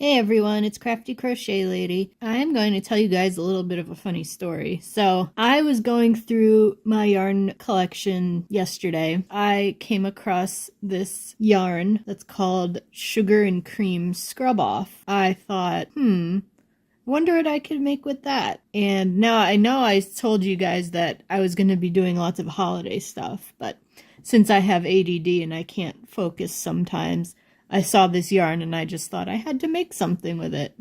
Hey everyone, it's Crafty Crochet Lady. I am going to tell you guys a little bit of a funny story. So, I was going through my yarn collection yesterday. I came across this yarn that's called Sugar and Cream Scrub Off. I thought, wonder what I could make with that. And now I know I told you guys that I was going to be doing lots of holiday stuff, but since I have ADD and I can't focus sometimes, I saw this yarn and I just thought I had to make something with it.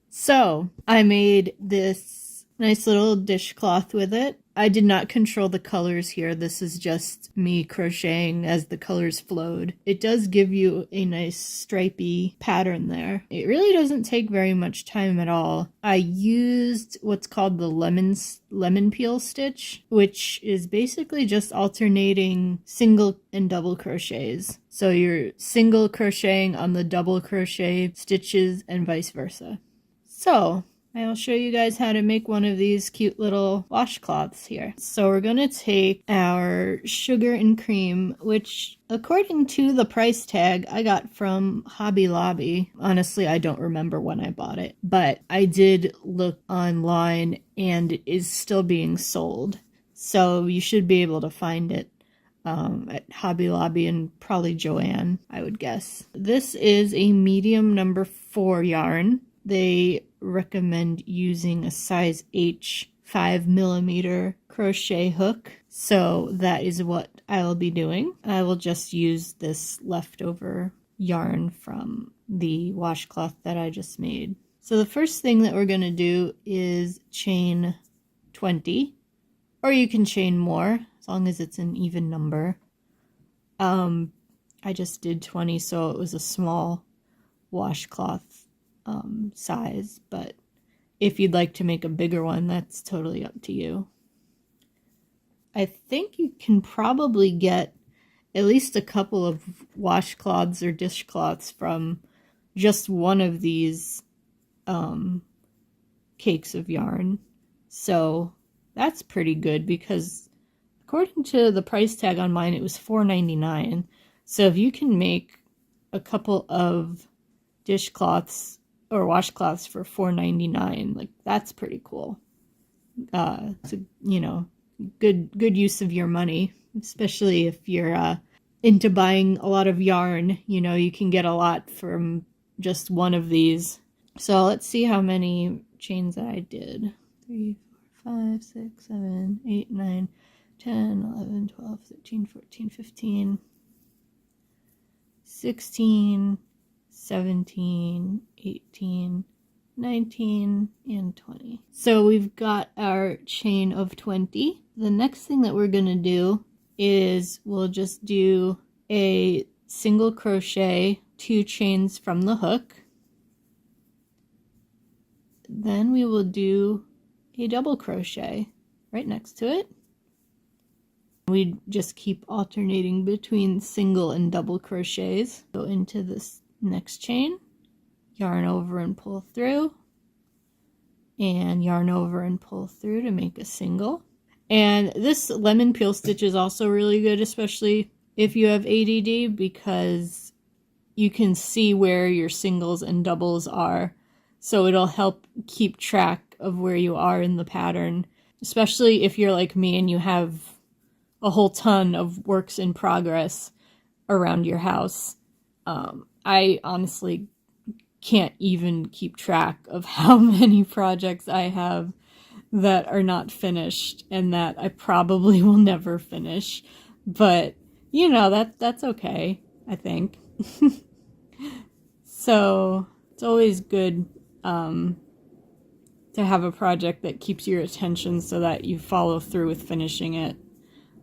So I made this nice little dishcloth with it. I did not control the colors here. This is just me crocheting as the colors flowed. It does give you a nice stripy pattern there. It really doesn't take very much time at all. I used what's called the lemon peel stitch, which is basically just alternating single and double crochets. So you're single crocheting on the double crochet stitches and vice versa. So I'll show you guys how to make one of these cute little washcloths here. So we're going to take our sugar and cream, which according to the price tag I got from Hobby Lobby. Honestly, I don't remember when I bought it, but I did look online and it is still being sold. So you should be able to find it at Hobby Lobby and probably Joann, I would guess. This is a medium number 4 yarn. They recommend using a size H 5mm crochet hook, so that is what I will be doing. I will just use this leftover yarn from the washcloth that I just made. So the first thing that we're going to do is chain 20, or you can chain more as long as it's an even number. I just did 20, so it was a small washcloth size, but if you'd like to make a bigger one, that's totally up to you. I think you can probably get at least a couple of washcloths or dishcloths from just one of these cakes of yarn. So that's pretty good because according to the price tag on mine, it was $4.99. So if you can make a couple of dishcloths or washcloths for $4.99, like that's pretty cool. It's a, good use of your money, especially if you're into buying a lot of yarn. You can get a lot from just one of these. So let's see how many chains I did. 3, 4, 5, 6, 7, 8, 9, 10, 11, 12, 13, 14, 15, 16, 17, 18, 19, and 20. So we've got our chain of 20. The next thing that we're going to do is we'll just do a single crochet 2 chains from the hook. Then we will do a double crochet right next to it. We just keep alternating between single and double crochets. Go into this next chain, yarn over and pull through, and yarn over and pull through to make a single. And this lemon peel stitch is also really good, especially if you have ADD, because you can see where your singles and doubles are. So it'll help keep track of where you are in the pattern, especially if you're like me and you have a whole ton of works in progress around your house. I honestly can't even keep track of how many projects I have that are not finished and that I probably will never finish. But, that's okay, I think. So, it's always good to have a project that keeps your attention so that you follow through with finishing it.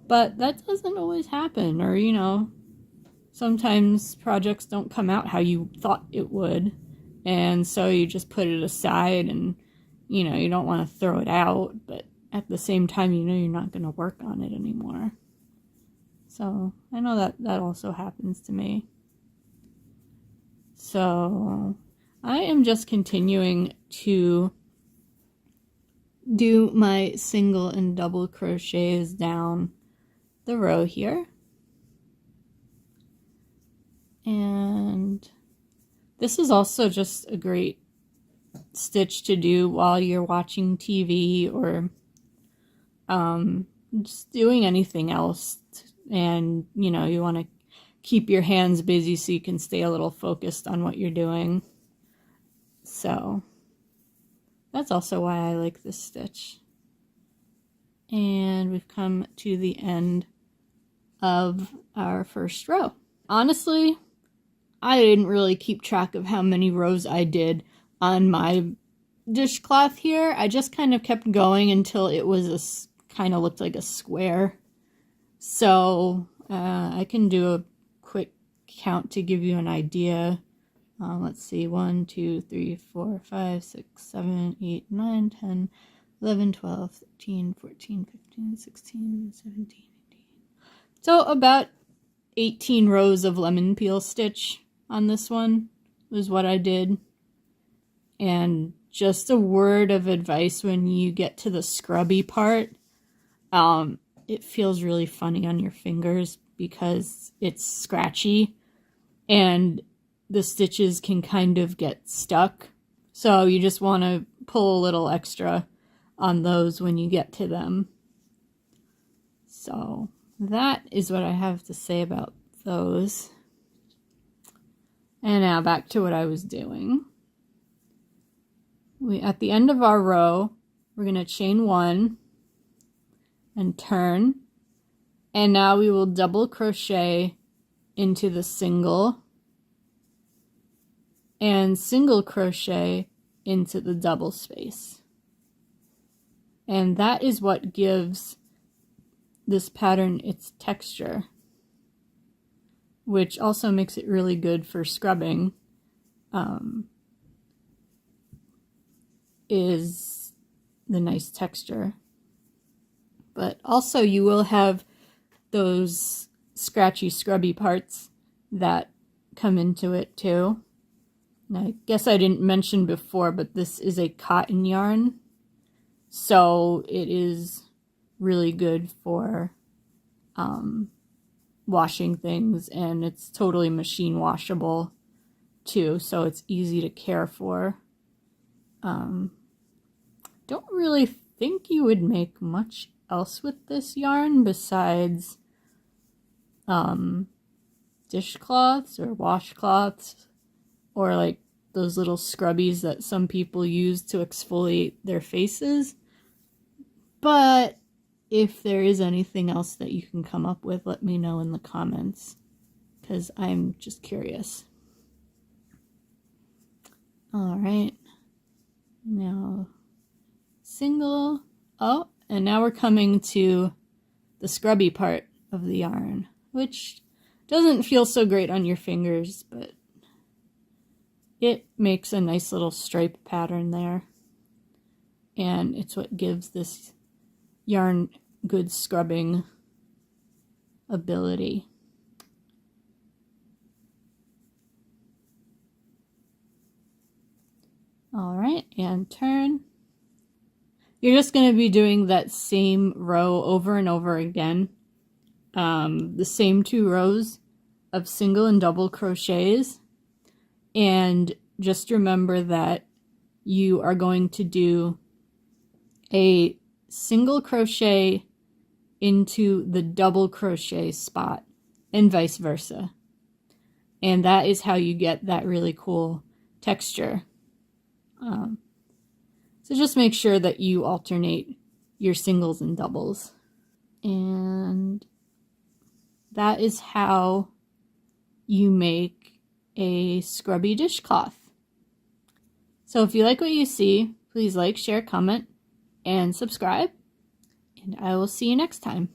But that doesn't always happen, or, sometimes projects don't come out how you thought it would, and so you just put it aside and, you don't want to throw it out, but at the same time, you're not going to work on it anymore. So I know that also happens to me. So I am just continuing to do my single and double crochets down the row here. And This is also just a great stitch to do while you're watching TV or just doing anything else. And, you know, you want to keep your hands busy so you can stay a little focused on what you're doing. So that's also why I like this stitch. And we've come to the end of our first row. Honestly, I didn't really keep track of how many rows I did on my dishcloth here. I just kind of kept going until it was kind of looked like a square. So I can do a quick count to give you an idea. Let's see, 1, 2, 3, 4, 5, 6, 7, 8, 9, 10, 11, 12, 13, 14, 15, 16, 17, 18. So about 18 rows of lemon peel stitch on this one was what I did. And just a word of advice when you get to the scrubby part, it feels really funny on your fingers because it's scratchy and the stitches can kind of get stuck. So you just want to pull a little extra on those when you get to them. So that is what I have to say about those. And now back to what I was doing. At the end of our row, we're going to chain 1 and turn. And now we will double crochet into the single and single crochet into the double space. And that is what gives this pattern its texture, which also makes it really good for scrubbing. Is the nice texture. But also you will have those scratchy, scrubby parts that come into it too. And I guess I didn't mention before, but this is a cotton yarn. So it is really good for washing things, and it's totally machine washable too, so it's easy to care for. Don't really think you would make much else with this yarn besides dishcloths or washcloths, or like those little scrubbies that some people use to exfoliate their faces. But if there is anything else that you can come up with, let me know in the comments, because I'm just curious. All right, now single. Oh, and now we're coming to the scrubby part of the yarn, which doesn't feel so great on your fingers, but it makes a nice little stripe pattern there. And it's what gives this yarn good scrubbing ability. All right, and turn. You're just going to be doing that same row over and over again. The same 2 rows of single and double crochets. And just remember that you are going to do a single crochet into the double crochet spot and vice versa. And that is how you get that really cool texture. So just make sure that you alternate your singles and doubles. And that is how you make a scrubby dishcloth. So if you like what you see, please like, share, comment, and subscribe. And I will see you next time.